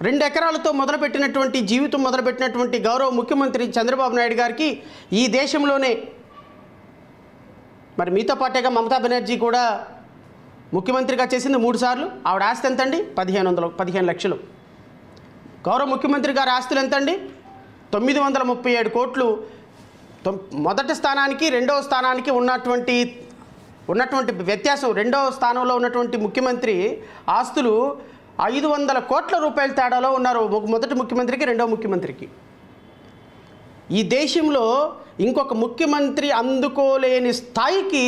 2 ఎకరాలతో మొదలుపెట్టినటువంటి జీవితం మొదలుపెట్టినటువంటి గౌరవ ముఖ్యమంత్రి చంద్రబాబు నాయుడు గారికి ఈ దేశంలోనే, మరి మీతో పాటేగా మమతా బెనర్జీ కూడా ముఖ్యమంత్రిగా చేసింది 3 సార్లు. ఆవిడ ఆస్తి ఎంతండి? 15 లక్షలు. గౌరవ ముఖ్యమంత్రి గారి ఆస్తులు ఎంతండి? 937 కోట్లు. మొదటి స్థానానికి రెండవ స్థానానికి ఉన్నటువంటి వ్యత్యాసం, రెండవ స్థానంలో ఉన్నటువంటి ముఖ్యమంత్రి ఆస్తులు 500 కోట్ల రూపాయల తేడాలో ఉన్నారు మొదటి ముఖ్యమంత్రికి రెండవ ముఖ్యమంత్రికి. ఈ దేశంలో ఇంకొక ముఖ్యమంత్రి అందుకోలేని స్థాయికి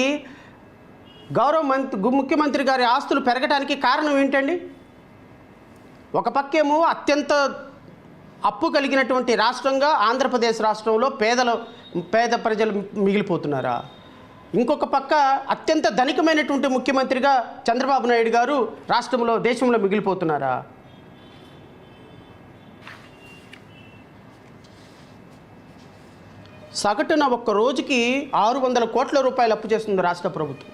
గౌరవ ముఖ్యమంత్రి గారి ఆస్తులు పెరగడానికి కారణం ఏంటండి? ఒక పక్కేమో అత్యంత అప్పు కలిగినటువంటి రాష్ట్రంగా ఆంధ్రప్రదేశ్ రాష్ట్రంలో పేద ప్రజలు మిగిలిపోతున్నారా? ఇంకొక పక్క అత్యంత ధనికమైనటువంటి ముఖ్యమంత్రిగా చంద్రబాబు నాయుడు గారు దేశంలో మిగిలిపోతున్నారా? సగటున ఒక్క రోజుకి 600 కోట్ల రూపాయలు అప్పు చేస్తుంది రాష్ట్ర ప్రభుత్వం.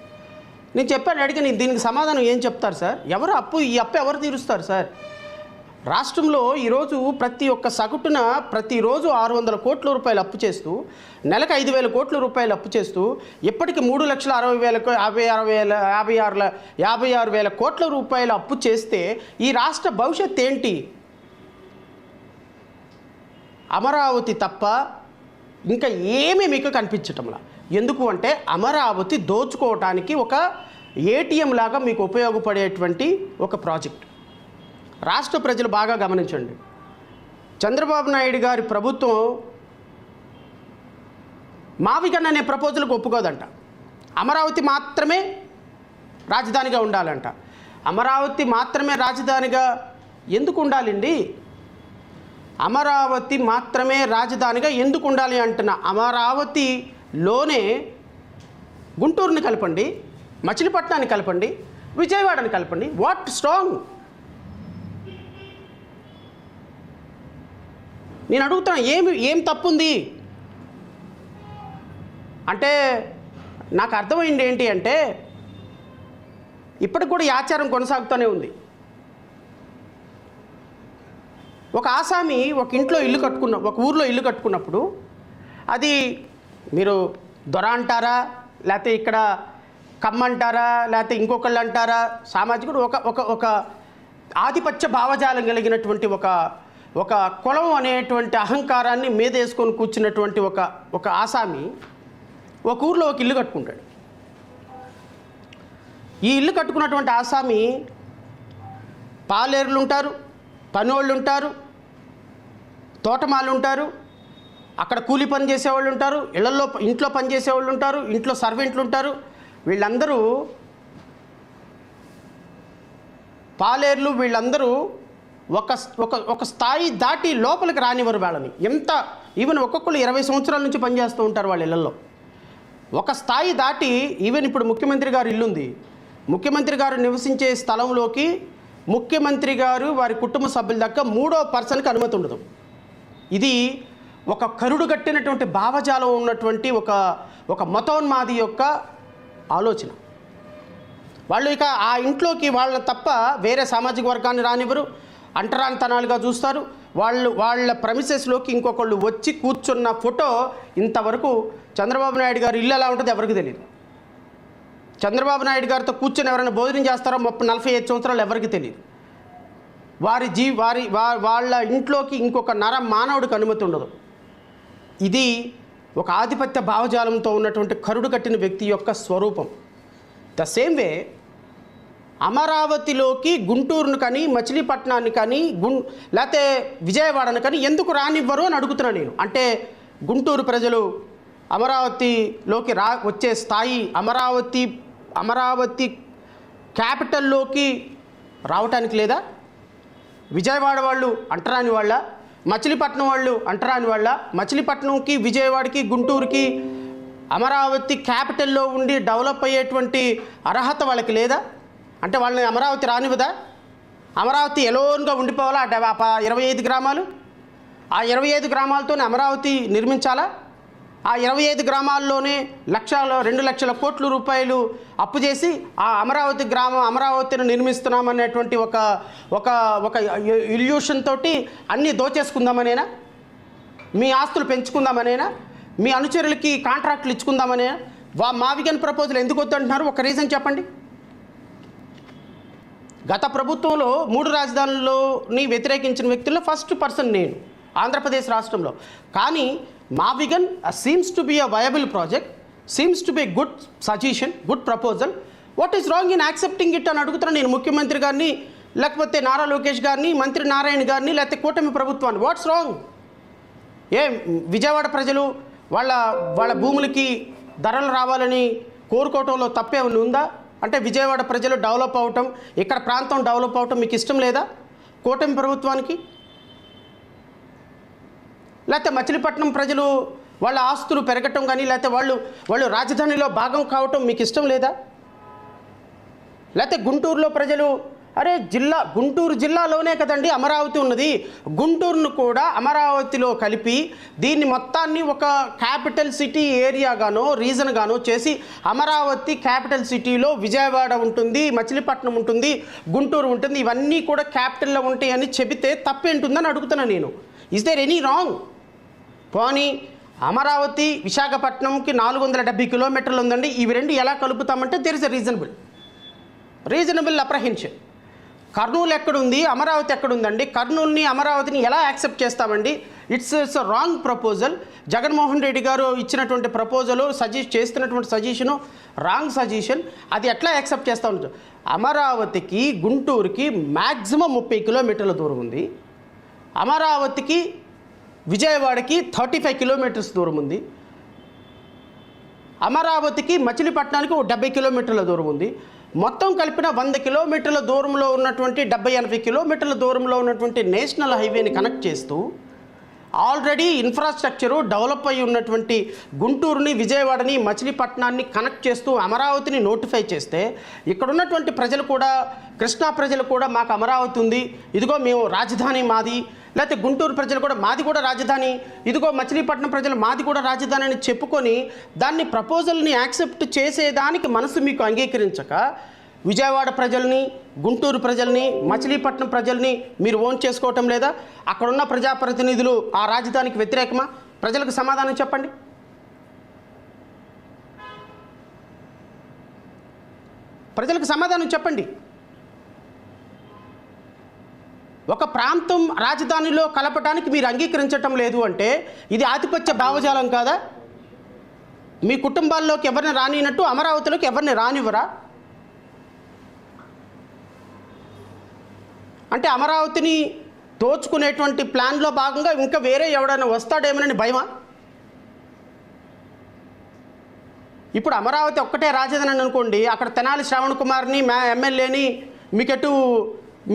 నేను చెప్పాను, అడిగిన దీనికి సమాధానం ఏం చెప్తారు సార్? ఈ అప్పు ఎవరు తీరుస్తారు సార్? రాష్ట్రంలో ఈరోజు సగటున ప్రతిరోజు 600 కోట్ల రూపాయలు అప్పు చేస్తూ, నెలకు 5,000 కోట్ల రూపాయలు అప్పు చేస్తూ, ఇప్పటికి 3,60,56,000 కోట్ల రూపాయలు అప్పు చేస్తే ఈ రాష్ట్ర భవిష్యత్తు ఏంటి? అమరావతి తప్ప ఇంకా ఏమీ మీకు కనిపించటంలా. ఎందుకు అంటే అమరావతి దోచుకోవటానికి ఒక ఏటీఎం లాగా మీకు ఉపయోగపడేటువంటి ఒక ప్రాజెక్ట్. రాష్ట్ర ప్రజలు బాగా గమనించండి. చంద్రబాబు నాయుడు గారి ప్రభుత్వం మావిగన్ అనే ప్రపోజల్కి ఒప్పుకోదంట. అమరావతి మాత్రమే రాజధానిగా ఉండాలంట. అమరావతి మాత్రమే రాజధానిగా ఎందుకు ఉండాలండి? అమరావతి మాత్రమే రాజధానిగా ఎందుకు ఉండాలి అంటున్నా. అమరావతిలోనే గుంటూరుని కలపండి, మచిలీపట్నాన్ని కలపండి, విజయవాడని కలపండి. What strong? నేను అడుగుతాను, ఏం తప్పుంది అంటే? నాకు అర్థమైంది ఏంటి అంటే, ఇప్పటికి కూడా ఈ ఆచారం కొనసాగుతూనే ఉంది. ఒక ఆసామి ఒక ఊర్లో ఇల్లు కట్టుకున్నప్పుడు అది మీరు దొర అంటారా, లేకపోతే ఇక్కడ కమ్మంటారా, లేకపోతే ఇంకొకళ్ళు అంటారా, సామాజికుడు ఒక ఆధిపత్య భావజాలం కలిగినటువంటి ఒక కులం అనేటువంటి అహంకారాన్ని మీదేసుకొని కూర్చున్నటువంటి ఒక ఆసామి ఒక ఊర్లో ఒక ఇల్లు కట్టుకుంటాడు. ఈ ఇల్లు కట్టుకున్నటువంటి ఆసామి పాలేరులు ఉంటారు, పనోళ్ళు ఉంటారు, తోటమాలు ఉంటారు, అక్కడ కూలి పని చేసేవాళ్ళు ఉంటారు, ఇంట్లో పని చేసేవాళ్ళు ఉంటారు, ఇంట్లో సర్వెంట్లు ఉంటారు. వీళ్ళందరూ పాలేర్లు, వీళ్ళందరూ ఒక స్థాయి దాటి లోపలికి రానివ్వరు వాళ్ళని. ఈవెన్ ఒక్కొక్కరు 20 సంవత్సరాల నుంచి పనిచేస్తూ ఉంటారు వాళ్ళ ఇళ్లలో. ఒక స్థాయి దాటి ఈవెన్ ఇప్పుడు ముఖ్యమంత్రి గారు ఇల్లుంది, ముఖ్యమంత్రి గారు నివసించే స్థలంలోకి ముఖ్యమంత్రి గారు వారి కుటుంబ సభ్యుల దాకా 3వ పర్సన్కి అనుమతి ఉండదు. ఇది ఒక కరుడు కట్టినటువంటి భావజాలం ఉన్నటువంటి ఒక మతోన్మాది యొక్క ఆలోచన. వాళ్ళు ఇక ఆ ఇంట్లోకి వాళ్ళని తప్ప వేరే సామాజిక వర్గాన్ని రానివ్వరు, అంటరానితనాలుగా చూస్తారు. వాళ్ళ ప్రెమిసెస్లోకి ఇంకొకళ్ళు వచ్చి కూర్చున్న ఫోటో ఇంతవరకు చంద్రబాబు నాయుడు గారు ఇల్లు ఎలా ఉంటుందో ఎవరికి తెలియదు. చంద్రబాబు నాయుడు గారితో కూర్చొని ఎవరైనా భోజనం చేస్తారో 45 సంవత్సరాలు ఎవరికి తెలియదు. వాళ్ళ ఇంట్లోకి ఇంకొక మానవుడికి అనుమతి ఉండదు. ఇది ఒక ఆధిపత్య భావజాలంతో ఉన్నటువంటి కరుడు కట్టిన వ్యక్తి యొక్క స్వరూపం. ద సేమ్ వే అమరావతిలోకి గుంటూరును కానీ, మచిలీపట్నాన్ని కానీ, లేకపోతే విజయవాడను కానీ ఎందుకు రానివ్వరు అని అడుగుతున్నాను నేను. అంటే గుంటూరు ప్రజలు అమరావతిలోకి వచ్చే స్థాయి, అమరావతి క్యాపిటల్లోకి రావటానికి లేదా? విజయవాడ వాళ్ళు అంటరాని వాళ్ళ, మచిలీపట్నం వాళ్ళు అంటరాని వాళ్ళ? మచిలీపట్నంకి, విజయవాడకి, గుంటూరుకి అమరావతి క్యాపిటల్లో ఉండి డెవలప్ అయ్యేటువంటి అర్హత వాళ్ళకి లేదా? అంటే వాళ్ళని అమరావతి రానివ్వదా? అమరావతి ఎలోన్గా ఉండిపోవాలా? 25 గ్రామాలు, ఆ 25 గ్రామాలతోనే అమరావతి నిర్మించాలా? ఆ 25 గ్రామాల్లోనే 2 లక్షల కోట్ల రూపాయలు అప్పు చేసి ఆ అమరావతిని నిర్మిస్తున్నామనేటువంటి ఒక ఒక ఒక ఇల్యూషన్ తోటి అన్నీ దోచేసుకుందామనేనా, మీ ఆస్తులు పెంచుకుందామనేనా, మీ అనుచరులకి కాంట్రాక్టులు ఇచ్చుకుందామనేనా? మావిగన్ ప్రపోజల్ ఎందుకు వద్దంటున్నారు? ఒక రీజన్ చెప్పండి. గత ప్రభుత్వంలో 3 రాజధానులని వ్యతిరేకించిన వ్యక్తుల్లో ఫస్ట్ పర్సన్ నేను ఆంధ్రప్రదేశ్ రాష్ట్రంలో. కానీ మావిగన్ seems to be a viable project, seems to be good suggestion, good proposal. What is wrong in accepting it అని అడుగుతున్నాను నేను ముఖ్యమంత్రి గారిని, లేకపోతే నారా లోకేష్ గారిని, మంత్రి నారాయణ గారిని, లేకపోతే కూటమి ప్రభుత్వాన్ని. What's wrong? విజయవాడ ప్రజలు వాళ్ళ భూములకి ధరలు రావాలని కోరుకోవటంలో తప్పేమైనా ఉందా? అంటే విజయవాడ ప్రజలు డెవలప్ అవటం, ఇక్కడ ప్రాంతం డెవలప్ అవటం మీకు ఇష్టం లేదా కూటమి ప్రభుత్వానికి? లేకపోతే మచిలీపట్నం ప్రజలు వాళ్ళ ఆస్తులు పెరగటం కానీ, లేకపోతే వాళ్ళు రాజధానిలో భాగం కావటం మీకు ఇష్టం లేదా? లేకపోతే గుంటూరులో ప్రజలు గుంటూరు జిల్లాలోనే కదండి అమరావతి ఉన్నది, గుంటూరును కూడా అమరావతిలో కలిపి దీన్ని మొత్తాన్ని ఒక క్యాపిటల్ సిటీ ఏరియాగానో రీజన్గానో చేసి అమరావతి క్యాపిటల్ సిటీలో విజయవాడ ఉంటుంది, మచిలీపట్నం ఉంటుంది, గుంటూరు ఉంటుంది, ఇవన్నీ కూడా క్యాపిటల్లో ఉంటాయని చెబితే తప్పేంటుందని అడుగుతున్నాను నేను. Is there any wrong? పోనీ అమరావతి విశాఖపట్నంకి 470 కిలోమీటర్లు ఉందండి, ఇవి రెండు ఎలా కలుపుతామంటే there is a reasonable apprehension. Kurnool ఎక్కడుంది, అమరావతి ఎక్కడుందండి? కర్నూలుని అమరావతిని ఎలా యాక్సెప్ట్ చేస్తామండి? It's wrong proposal. Jaganmohan Reddy garu ఇచ్చినటువంటి ప్రపోజలు చేస్తున్నటువంటి సజెషను రాంగ్ సజెషన్. అది ఎట్లా యాక్సెప్ట్ చేస్తూ ఉంటారు? అమరావతికి గుంటూరుకి మ్యాక్సిమం 30 కిలోమీటర్ల దూరం ఉంది, అమరావతికి విజయవాడకి 35 కిలోమీటర్స్ దూరం ఉంది, అమరావతికి మచిలీపట్నానికి 70 కిలోమీటర్ల దూరం ఉంది. మొత్తం కలిపిన 100 కిలోమీటర్ల దూరంలో ఉన్నటువంటి 70-80 కిలోమీటర్ల దూరంలో ఉన్నటువంటి నేషనల్ హైవేని కనెక్ట్ చేస్తూ ఆల్రెడీ ఇన్ఫ్రాస్ట్రక్చరు డెవలప్ అయి ఉన్నటువంటి గుంటూరుని, విజయవాడని, మచిలీపట్నాన్ని కనెక్ట్ చేస్తూ అమరావతిని నోటిఫై చేస్తే ఇక్కడ ఉన్నటువంటి ప్రజలు కూడా, కృష్ణా ప్రజలు కూడా మాకు అమరావతి ఉంది, ఇదిగో మేము రాజధాని మాది, లేకపోతే గుంటూరు ప్రజలు కూడా మాది కూడా రాజధాని, ఇదిగో మచిలీపట్నం ప్రజలు మాది కూడా రాజధాని అని చెప్పుకొని దాన్ని ప్రపోజల్ని యాక్సెప్ట్ చేసేదానికి మనసు మీకు అంగీకరించక విజయవాడ ప్రజల్ని, గుంటూరు ప్రజల్ని, మచిలీపట్నం ప్రజల్ని మీరు ఓన్ చేసుకోవటం లేదా? అక్కడున్న ప్రజాప్రతినిధులు ఆ రాజధానికి వ్యతిరేకమా? ప్రజలకు సమాధానం చెప్పండి. ప్రజలకు సమాధానం చెప్పండి. ఒక ప్రాంతం రాజధానిలో కలపటానికి మీరు అంగీకరించటం లేదు అంటే ఇది ఆధిపత్య భావజాలం కాదా? మీ కుటుంబాల్లోకి ఎవరిని రానినట్టు అమరావతిలోకి ఎవరిని రానివ్వరా? అంటే అమరావతిని దోచుకునేటువంటి ప్లాన్లో భాగంగా ఇంకా వేరే ఎవడైనా వస్తాడేమోనని భయమా? ఇప్పుడు అమరావతి ఒక్కటే రాజధాని అనుకోండి, అక్కడ తెనాలి శ్రావణ్ కుమార్ని ఎమ్మెల్యేని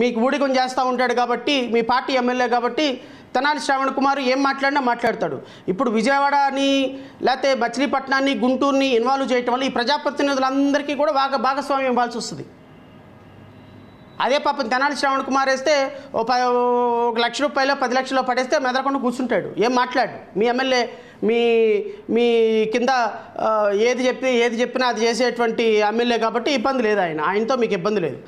మీకు ఊడిగం చేస్తూ ఉంటాడు కాబట్టి, మీ పార్టీ ఎమ్మెల్యే కాబట్టి తెనాలి శ్రావణ్ కుమార్ ఏం మాట్లాడినా మాట్లాడతాడు. ఇప్పుడు విజయవాడని, లేకపోతే మచిలీపట్నాన్ని, గుంటూరుని ఇన్వాల్వ్ చేయటం వల్ల ఈ ప్రజాప్రతినిధులందరికీ కూడా భాగస్వామ్యం ఇవ్వాల్సి వస్తుంది. అదే పాపం తెనాలి శ్రావణ్ కుమార్ వేస్తే ₹1 లక్ష 10 లక్షలు పడేస్తే మెదలకుండా కూర్చుంటాడు, ఏం మాట్లాడు. మీ ఎమ్మెల్యే మీ కింద ఏది చెప్పినా అది చేసేటువంటి ఎమ్మెల్యే కాబట్టి ఇబ్బంది లేదు, ఆయనతో మీకు ఇబ్బంది లేదు.